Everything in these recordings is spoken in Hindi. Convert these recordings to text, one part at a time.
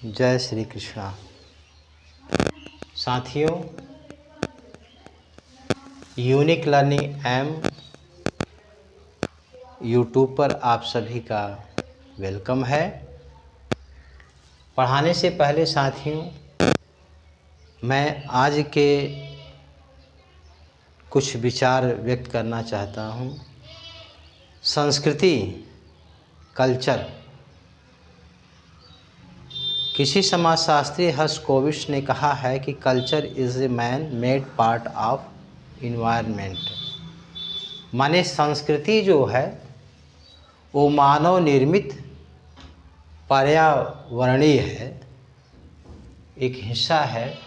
जय श्री कृष्णा। साथियों, यूनिक लर्निंग एम यूट्यूब पर आप सभी का वेलकम है। पढ़ाने से पहले साथियों, मैं आज के कुछ विचार व्यक्त करना चाहता हूँ। संस्कृति, कल्चर। किसी समाजशास्त्री हर्स्कोविट्ज़ ने कहा है कि culture is a man made part of environment. माने संस्कृति जो है वो मानव निर्मित पर्यावरणीय है, एक हिस्सा है।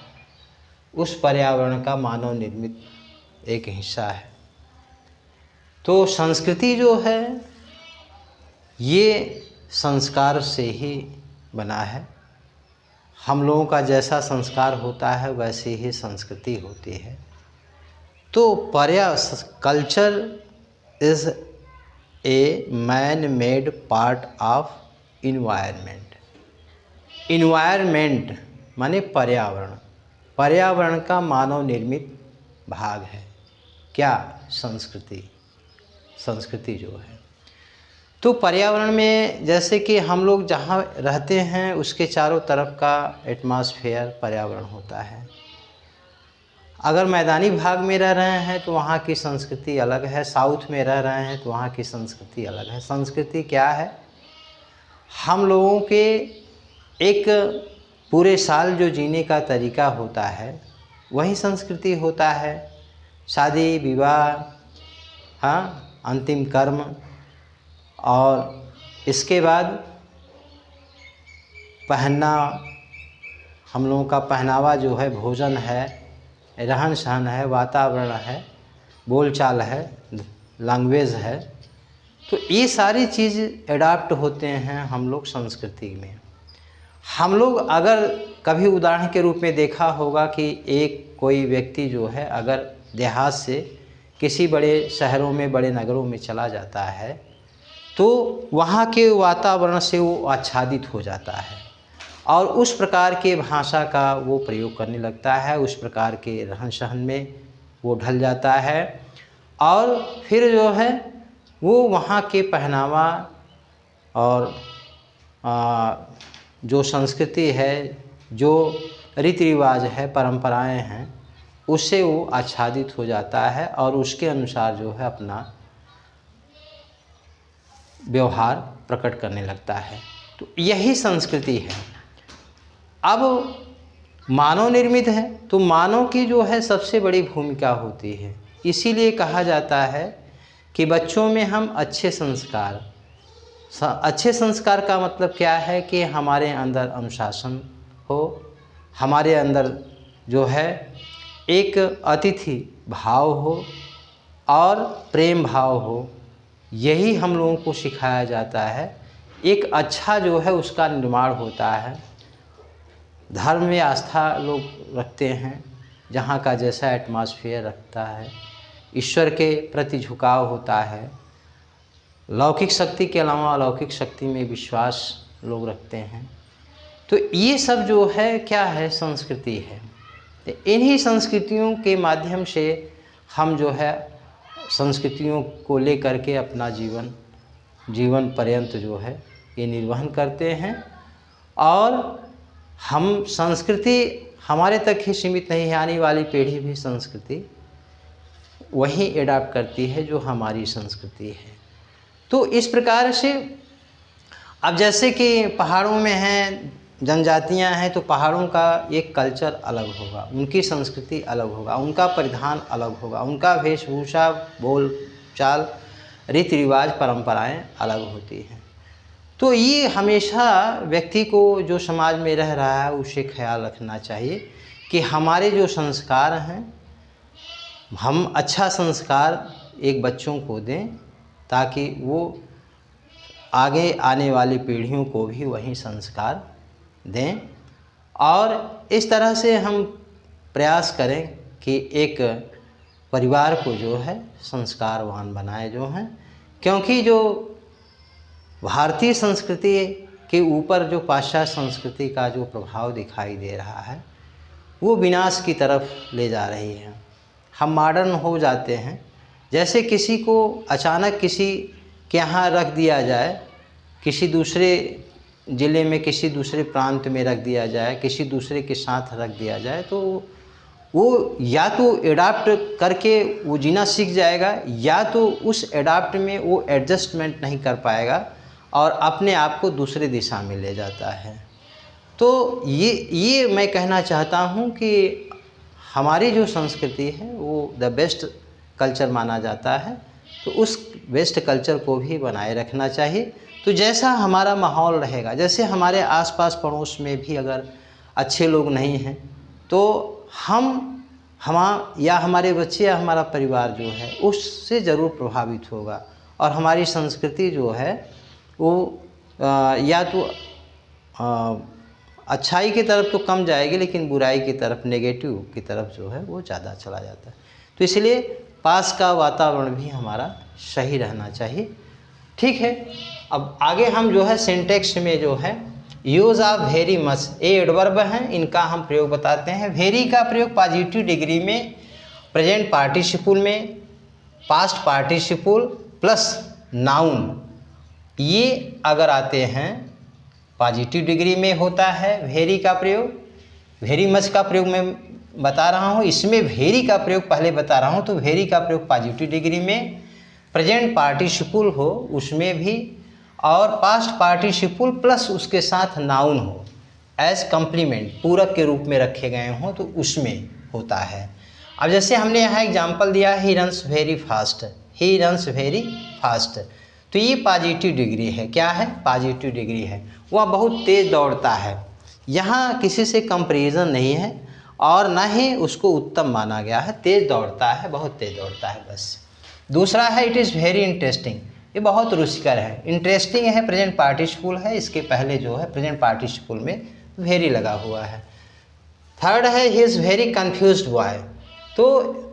उस पर्यावरण का मानव निर्मित एक हिस्सा है। तो संस्कृति जो है ये संस्कार से ही बना है। हम लोगों का जैसा संस्कार होता है वैसे ही संस्कृति होती है। तो culture is a man made part of environment. Environment माने पर्यावरण। पर्यावरण का मानव निर्मित भाग है। क्या? संस्कृति जो है। तो पर्यावरण में जैसे कि हम लोग जहाँ रहते हैं उसके चारों तरफ का एटमॉस्फेयर पर्यावरण होता है। अगर मैदानी भाग में रह रहे हैं तो वहाँ की संस्कृति अलग है, साउथ में रह रहे हैं तो वहाँ की संस्कृति अलग है। संस्कृति क्या है? हम लोगों के एक पूरे साल जो जीने का तरीका होता है वही संस्कृति होता है। शादी विवाह, हाँ, अंतिम कर्म, और इसके बाद पहनना, हम लोगों का पहनावा जो है, भोजन है, रहन सहन है, वातावरण है, बोलचाल है, लैंग्वेज है। तो ये सारी चीज़ एडाप्ट होते हैं हम लोग संस्कृति में। हम लोग अगर कभी उदाहरण के रूप में देखा होगा कि एक कोई व्यक्ति जो है अगर देहात से किसी बड़े शहरों में, बड़े नगरों में चला जाता है तो वहाँ के वातावरण से वो आच्छादित हो जाता है और उस प्रकार के भाषा का वो प्रयोग करने लगता है, उस प्रकार के रहन सहन में वो ढल जाता है और फिर जो है वो वहाँ के पहनावा और जो संस्कृति है, जो रीति रिवाज है, परंपराएं हैं, उससे वो आच्छादित हो जाता है और उसके अनुसार जो है अपना व्यवहार प्रकट करने लगता है। तो यही संस्कृति है। अब मानव निर्मित है तो मानव की जो है सबसे बड़ी भूमिका होती है। इसीलिए कहा जाता है कि बच्चों में हम अच्छे संस्कार का मतलब क्या है कि हमारे अंदर अनुशासन हो, हमारे अंदर जो है एक अतिथि भाव हो और प्रेम भाव हो। यही हम लोगों को सिखाया जाता है। एक अच्छा जो है उसका निर्माण होता है। धर्म में आस्था लोग रखते हैं, जहाँ का जैसा एटमॉस्फेयर रखता है। ईश्वर के प्रति झुकाव होता है। लौकिक शक्ति के अलावा अलौकिक शक्ति में विश्वास लोग रखते हैं। तो ये सब जो है क्या है? संस्कृति है। तो इन्हीं संस्कृतियों के माध्यम से हम जो है संस्कृतियों को लेकर के अपना जीवन पर्यंत जो है ये निर्वहन करते हैं। और हम संस्कृति हमारे तक ही सीमित नहीं है, आने वाली पीढ़ी भी संस्कृति वही एडाप्ट करती है जो हमारी संस्कृति है। तो इस प्रकार से अब जैसे कि पहाड़ों में हैं, जनजातियां हैं, तो पहाड़ों का एक कल्चर अलग होगा, उनकी संस्कृति अलग होगा, उनका परिधान अलग होगा, उनका वेशभूषा, बोल चाल, रीति रिवाज, परंपराएं अलग होती हैं। तो ये हमेशा व्यक्ति को जो समाज में रह रहा है उसे ख्याल रखना चाहिए कि हमारे जो संस्कार हैं, हम अच्छा संस्कार एक बच्चों को दें ताकि वो आगे आने वाली पीढ़ियों को भी वही संस्कार दें। और इस तरह से हम प्रयास करें कि एक परिवार को जो है संस्कारवान बनाए जो हैं। क्योंकि जो भारतीय संस्कृति के ऊपर जो पाश्चात्य संस्कृति का जो प्रभाव दिखाई दे रहा है वो विनाश की तरफ ले जा रही है। हम मॉडर्न हो जाते हैं। जैसे किसी को अचानक किसी के यहाँ रख दिया जाए, किसी दूसरे ज़िले में, किसी दूसरे प्रांत में रख दिया जाए, किसी दूसरे के साथ रख दिया जाए, तो वो या तो एडाप्ट करके वो जीना सीख जाएगा या तो उस एडाप्ट में वो एडजस्टमेंट नहीं कर पाएगा और अपने आप को दूसरे दिशा में ले जाता है। तो ये मैं कहना चाहता हूँ कि हमारी जो संस्कृति है वो द बेस्ट कल्चर माना जाता है, तो उस बेस्ट कल्चर को भी बनाए रखना चाहिए। तो जैसा हमारा माहौल रहेगा, जैसे हमारे आसपास पड़ोस में भी अगर अच्छे लोग नहीं हैं तो या हमारे बच्चे या हमारा परिवार जो है उससे ज़रूर प्रभावित होगा और हमारी संस्कृति जो है वो या तो अच्छाई की तरफ तो कम जाएगी, लेकिन बुराई की तरफ, नेगेटिव की तरफ जो है वो ज़्यादा चला जाता है। तो इसलिए पास का वातावरण भी हमारा सही रहना चाहिए। ठीक है, अब आगे हम जो है सिंटेक्स में जो है यूज़ ऑफ वेरी मच, ये एडवर्ब हैं, इनका हम प्रयोग बताते हैं। वेरी का प्रयोग पॉजिटिव डिग्री में प्रेजेंट पार्टिसिपल में पास्ट पार्टिसिपल प्लस नाउन, ये अगर आते हैं पॉजिटिव डिग्री में होता है वेरी का प्रयोग। वेरी मच का प्रयोग मैं बता रहा हूँ, इसमें वेरी का प्रयोग पहले बता रहा हूँ। तो वेरी का प्रयोग पॉजिटिव डिग्री में, प्रेजेंट पार्टिसिपल हो उसमें भी, और पास्ट पार्टिसिपल प्लस उसके साथ नाउन हो, एज कम्प्लीमेंट पूरक के रूप में रखे गए हों तो उसमें होता है। अब जैसे हमने यहाँ एग्जाम्पल दिया है, he runs very fast, he runs very fast, तो ये पॉजिटिव डिग्री है। क्या है? पॉजिटिव डिग्री है। वह बहुत तेज़ दौड़ता है। यहाँ किसी से कंपैरिजन नहीं है और ना ही उसको उत्तम माना गया है। तेज़ दौड़ता है, बहुत तेज़ दौड़ता है बस। दूसरा है इट इज़ वेरी इंटरेस्टिंग, ये बहुत रुचिकर है। इंटरेस्टिंग है, प्रेजेंट पार्टिसिपल है, इसके पहले जो है प्रेजेंट पार्टिसिपल में वेरी लगा हुआ है। थर्ड है he is very confused boy, तो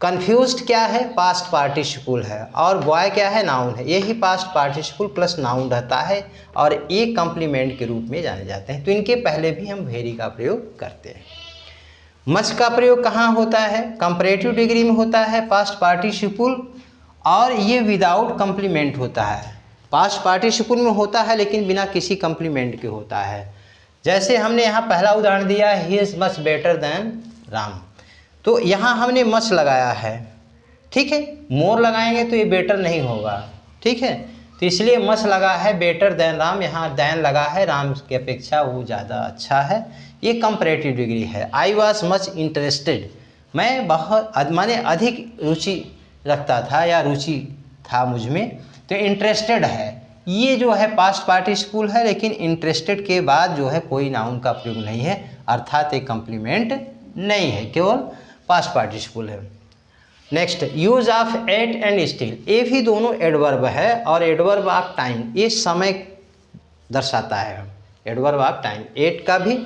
कन्फ्यूज्ड क्या है? पास्ट पार्टिसिपल है, और बॉय क्या है? नाउन है। यही पास्ट पार्टिसिपल प्लस नाउन रहता है और एक कम्प्लीमेंट के रूप में जाने जाते हैं। तो इनके पहले भी हम वेरी का प्रयोग करते हैं। मच का प्रयोग कहाँ होता है? कंपैरेटिव डिग्री में होता है, पास्ट पार्टिसिपल, और ये विदाउट कम्प्लीमेंट होता है। पास्ट पार्टिसिपल में होता है लेकिन बिना किसी कम्प्लीमेंट के होता है। जैसे हमने यहाँ पहला उदाहरण दिया है, he is much better than Ram, तो यहाँ हमने मच लगाया है। ठीक है, मोर लगाएंगे तो ये बेटर नहीं होगा। ठीक है, तो इसलिए मच लगा है, बेटर दैन राम, यहाँ दैन लगा है, राम की अपेक्षा वो ज़्यादा अच्छा है। ये कंपैरेटिव डिग्री है। आई वॉज मच इंटरेस्टेड, मैं बहुत माने अधिक रुचि रखता था या रुचि था मुझ में, तो इंटरेस्टेड है, ये जो है पास्ट पार्टिसिपल है, लेकिन इंटरेस्टेड के बाद जो है कोई नाउन का प्रयोग नहीं है, अर्थात एक कम्प्लीमेंट नहीं है, केवल पास्ट पार्टिसिपल है। Next, use of yet and still, ये भी दोनों एडवर्ब है, और एडवर्ब ऑफ टाइम ये समय दर्शाता है। एडवर्ब ऑफ टाइम, एट का भी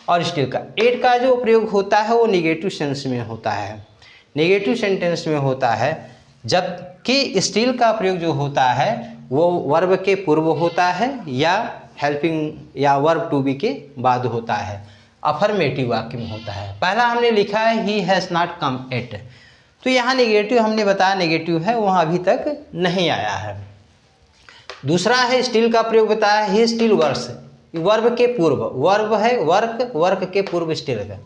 और स्टिल का। एट का जो प्रयोग होता है वो निगेटिव सेंस में होता है, नेगेटिव सेंटेंस में होता है, जबकि स्टिल का प्रयोग जो होता है वो वर्ब के पूर्व होता है या हेल्पिंग या वर्ब टू बी के बाद होता है, अफर्मेटिव वाक्य में होता है। पहला हमने लिखा है he has not come yet, तो यहाँ नेगेटिव हमने बताया नेगेटिव है, वहाँ अभी तक नहीं आया है। दूसरा है स्टिल का प्रयोग बताया, ही स्टिल वर्क्स, वर्ब के पूर्व, वर्ब है वर्क, वर्क के पूर्व स्टिल का,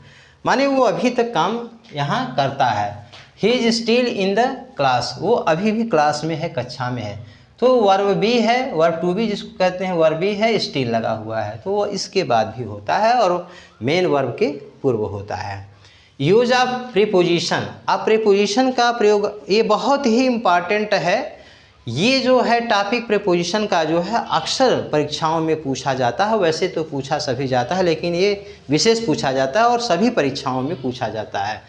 माने वो अभी तक काम यहाँ करता है। He is still in the class, वो अभी भी क्लास में है, कक्षा में है। तो वर्ब भी है, वर्ब टू भी जिसको कहते हैं, वर्ब भी है, स्टिल लगा हुआ है, तो वो इसके बाद भी होता है और मेन वर्ब के पूर्व होता है। यूज ऑफ प्रीपोजिशन, अब प्रीपोजिशन का प्रयोग ये बहुत ही इम्पॉर्टेंट है। ये जो है टॉपिक प्रीपोजिशन का जो है अक्सर परीक्षाओं में पूछा जाता है, वैसे तो पूछा सभी जाता है लेकिन ये विशेष पूछा जाता है और सभी परीक्षाओं में पूछा जाता है,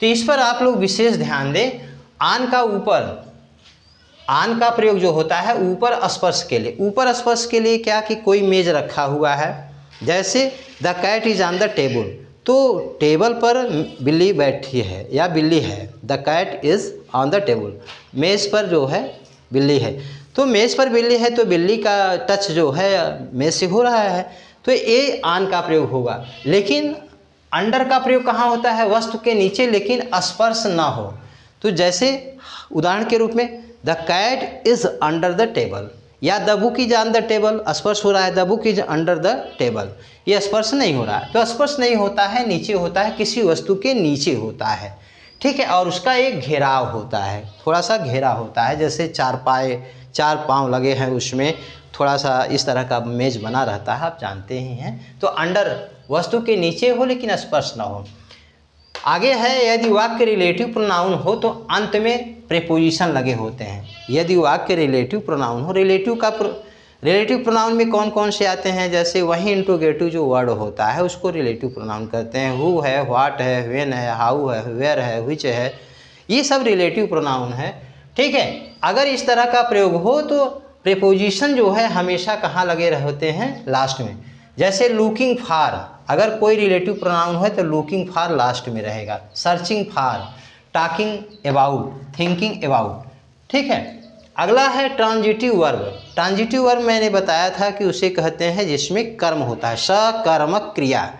तो इस पर आप लोग विशेष ध्यान दें। आन का ऊपर, आन का प्रयोग जो होता है ऊपर स्पर्श के लिए, ऊपर स्पर्श के लिए क्या कि कोई मेज रखा हुआ है, जैसे the cat is on the table, तो टेबल पर बिल्ली बैठी है या बिल्ली है, the cat is on the table, मेज पर जो है बिल्ली है। तो मेज़ पर बिल्ली है तो बिल्ली का टच जो है मेज़ से हो रहा है, तो ये ऑन का प्रयोग होगा। लेकिन अंडर का प्रयोग कहाँ होता है? वस्तु के नीचे, लेकिन स्पर्श ना हो। तो जैसे उदाहरण के रूप में the cat is under the table, या the book is on the table, स्पर्श हो रहा है, the book is under the table, ये स्पर्श नहीं हो रहा है। तो स्पर्श नहीं होता है, नीचे होता है, किसी वस्तु के नीचे होता है, ठीक है। और उसका एक घेराव होता है, थोड़ा सा घेरा होता है, जैसे चार पाँव लगे हैं, उसमें थोड़ा सा इस तरह का मेज बना रहता है, आप जानते ही हैं। तो अंडर वस्तु के नीचे हो लेकिन स्पर्श ना हो। आगे है, यदि वाक्य रिलेटिव प्रोनाउन हो तो अंत में प्रीपोजिशन लगे होते हैं। यदि वाक्य रिलेटिव प्रोनाउन हो, रिलेटिव प्रोनाउन में कौन कौन से आते हैं? जैसे वही इंट्रोगेटिव जो वर्ड होता है उसको रिलेटिव प्रोनाउन कहते हैं। हु है, व्हाट है, व्हेन है, हाउ है, वेयर है, व्हिच है, ये सब रिलेटिव प्रोनाउन है, ठीक है। अगर इस तरह का प्रयोग हो तो प्रीपोजिशन जो है हमेशा कहाँ लगे होते हैं? लास्ट में। जैसे लुकिंग फॉर, अगर कोई रिलेटिव प्रोनाउन है तो लुकिंग फॉर लास्ट में रहेगा। Searching for, talking about, thinking about, ठीक है। अगला है ट्रांजिटिव वर्ब। ट्रांजिटिव वर्ब मैंने बताया था कि उसे कहते हैं जिसमें कर्म होता है, सकर्मक क्रिया,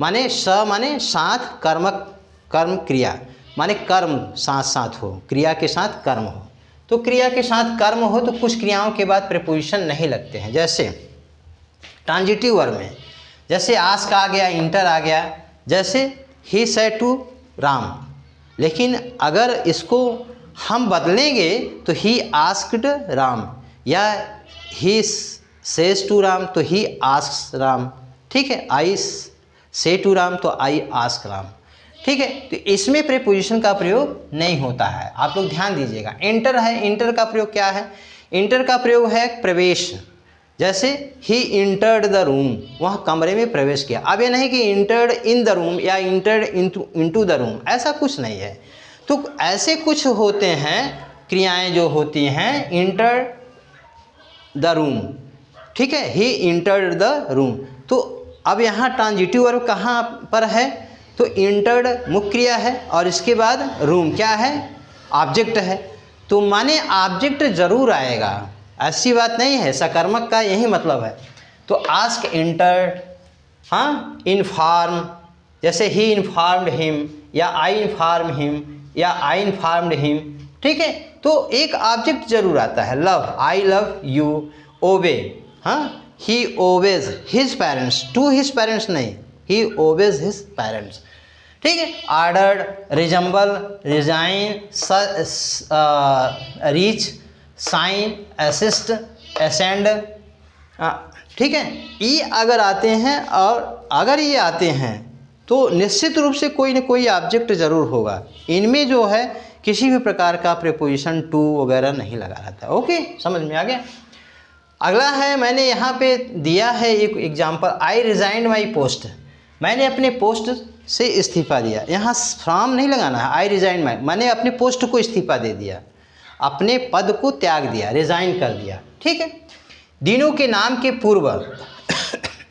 माने माने साथ, कर्म क्रिया, माने कर्म साथ साथ हो, क्रिया के साथ कर्म हो। तो क्रिया के साथ कर्म हो तो कुछ क्रियाओं के बाद प्रीपोजिशन नहीं लगते हैं। जैसे ट्रांजिटिव वर्ब में जैसे आस्क आ गया, इंटर आ गया, जैसे ही सेड टू राम। लेकिन अगर इसको हम बदलेंगे तो ही आस्क्ड राम, या ही सेज टू राम तो ही आस्क्स राम, ठीक है। आई से टू राम तो आई आस्क राम, ठीक है। तो इसमें प्रीपोजिशन का प्रयोग नहीं होता है, आप लोग ध्यान दीजिएगा। इंटर है, इंटर का प्रयोग क्या है? इंटर का प्रयोग है प्रवेश। जैसे ही इंटर्ड द रूम, वह कमरे में प्रवेश किया। अब ये नहीं कि इंटर्ड इन द रूम या इंटर्ड इनटू द रूम, ऐसा कुछ नहीं है। तो ऐसे कुछ होते हैं क्रियाएं जो होती हैं, इंटर द रूम, ठीक है, ही इंटर्ड द रूम। तो अब यहाँ ट्रांजिटिव वर्ब कहाँ पर है? तो इंटर्ड मुख्य क्रिया है और इसके बाद रूम क्या है? ऑब्जेक्ट है। तो माने ऑब्जेक्ट जरूर आएगा, ऐसी बात नहीं है, सकर्मक का यही मतलब है। तो आस्क, इंटर्ड, हाँ, इन्फॉर्म, जैसे ही इन्फॉर्म्ड हिम, या आई इन्फॉर्म हिम, या आई इन्फॉर्म्ड हिम, ठीक है। तो एक ऑब्जेक्ट जरूर आता है। Love, I love you. Obey, हाँ, he obeys his parents, to his parents नहीं, ही ओबेज हिज पेरेंट्स, ठीक है। Ordered, resemble, resign, reach, sign, assist, ascend, ठीक है। ये अगर आते हैं, और अगर ये आते हैं तो निश्चित रूप से कोई न कोई ऑब्जेक्ट ज़रूर होगा। इनमें जो है किसी भी प्रकार का प्रीपोजिशन टू वगैरह नहीं लगा रहता। ओके, समझ में आ गया। अगला है, मैंने यहाँ पे दिया है एक example, I resigned my post, मैंने अपने पोस्ट से इस्तीफा दिया। यहाँ फ्रॉम नहीं लगाना है, आई रिजाइंड माई, मैंने अपने पोस्ट को इस्तीफा दे दिया, अपने पद को त्याग दिया, रिजाइन कर दिया, ठीक है। दिनों के नाम के पूर्व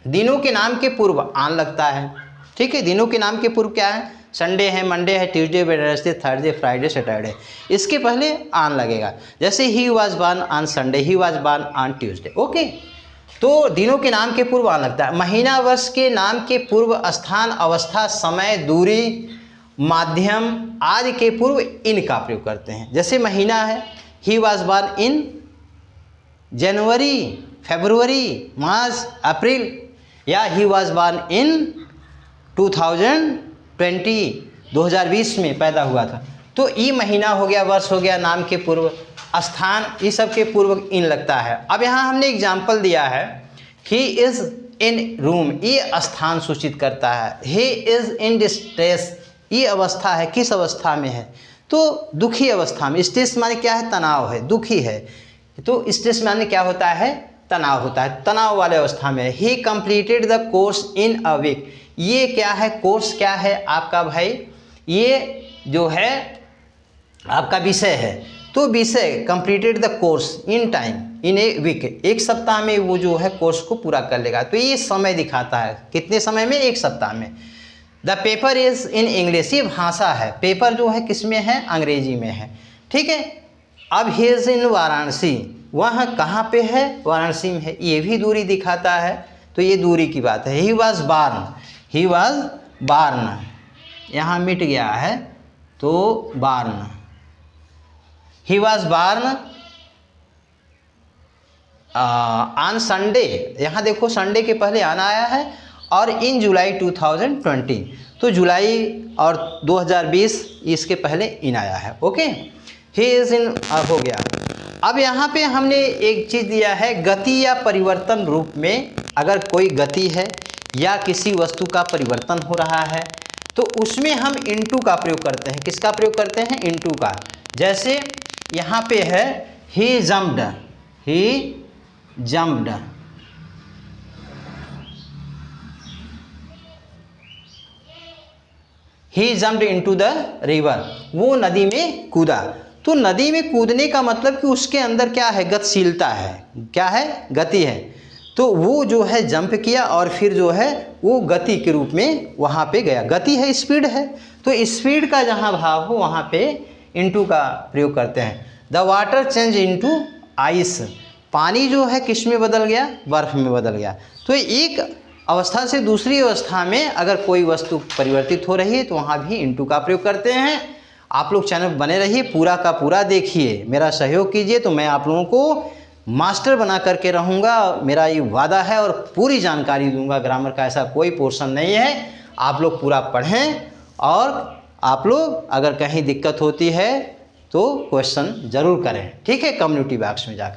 दिनों के नाम के पूर्व आन लगता है, ठीक है। दिनों के नाम के पूर्व क्या है? संडे है, मंडे है, Tuesday, Wednesday, Thursday, Friday, Saturday, इसके पहले आन लगेगा। जैसे he was born on Sunday, he was born on Tuesday, okay. तो दिनों के नाम के पूर्व आन लगता है। महीना, वर्ष के नाम के पूर्व स्थान, अवस्था, समय, दूरी, माध्यम आदि के पूर्व इन का प्रयोग करते हैं। जैसे महीना है, ही वाज बॉर्न इन जनवरी, फरवरी, मार्च, अप्रैल, या ही वाज बॉर्न इन 2020 में पैदा हुआ था। तो ई महीना हो गया, वर्ष हो गया, नाम के पूर्व, स्थान, ये सब के पूर्व इन लगता है। अब यहाँ हमने एग्जाम्पल दिया है, ही इज़ इन रूम, ये स्थान सूचित करता है। ही इज़ इन डिस्ट्रेस, ये अवस्था है, किस अवस्था में है? तो दुखी अवस्था में। स्ट्रेस माने क्या है? तनाव है, दुखी है। तो स्ट्रेस माने क्या होता है? तनाव होता है, तनाव वाले अवस्था में। He completed the course in a week, ये क्या है? कोर्स क्या है आपका भाई? ये जो है आपका विषय है। तो विषय completed the course in time, in a week, एक सप्ताह में वो जो है कोर्स को पूरा कर लेगा। तो ये समय दिखाता है, कितने समय में? एक सप्ताह में। The paper is in English, ये भाषा है, पेपर जो है किस में है? अंग्रेजी में है, ठीक है। अब ही इज़ इन वाराणसी, वह कहाँ पे है, वाराणसी में है। ये भी दूरी दिखाता है, तो ये दूरी की बात है। ही वॉज बार्न, यहाँ मिट गया है तो बार्न, ही वॉज बार्न ऑन संडे, यहाँ देखो संडे के पहले आना आया है, और इन जुलाई 2020, तो जुलाई और 2020 इसके पहले इन आया है। ओके, ही इज़ इन हो गया। अब यहाँ पे हमने एक चीज़ दिया है, गति या परिवर्तन रूप में अगर कोई गति है या किसी वस्तु का परिवर्तन हो रहा है तो उसमें हम इनटू का प्रयोग करते हैं। किसका प्रयोग करते हैं? इनटू का। जैसे यहाँ पे है he jumped, he jumped into the river, वो नदी में कूदा। तो नदी में कूदने का मतलब कि उसके अंदर क्या है? गतिशीलता है। क्या है? गति है। तो वो जो है जंप किया और फिर जो है वो गति के रूप में वहाँ पे गया। गति है, स्पीड है, तो स्पीड का जहाँ भाव हो वहाँ पे इनटू का प्रयोग करते हैं। The water change into ice, पानी जो है किस में बदल गया? बर्फ़ में बदल गया। तो एक अवस्था से दूसरी अवस्था में अगर कोई वस्तु परिवर्तित हो रही है तो वहाँ भी इनटू का प्रयोग करते हैं। आप लोग चैनल पर बने रहिए, पूरा का पूरा देखिए, मेरा सहयोग कीजिए, तो मैं आप लोगों को मास्टर बना करके रहूँगा, मेरा ये वादा है, और पूरी जानकारी दूंगा। ग्रामर का ऐसा कोई पोर्शन नहीं है, आप लोग पूरा पढ़ें, और आप लोग अगर कहीं दिक्कत होती है तो क्वेश्चन ज़रूर करें, ठीक है, कम्युनिटी बॉक्स में जाकर।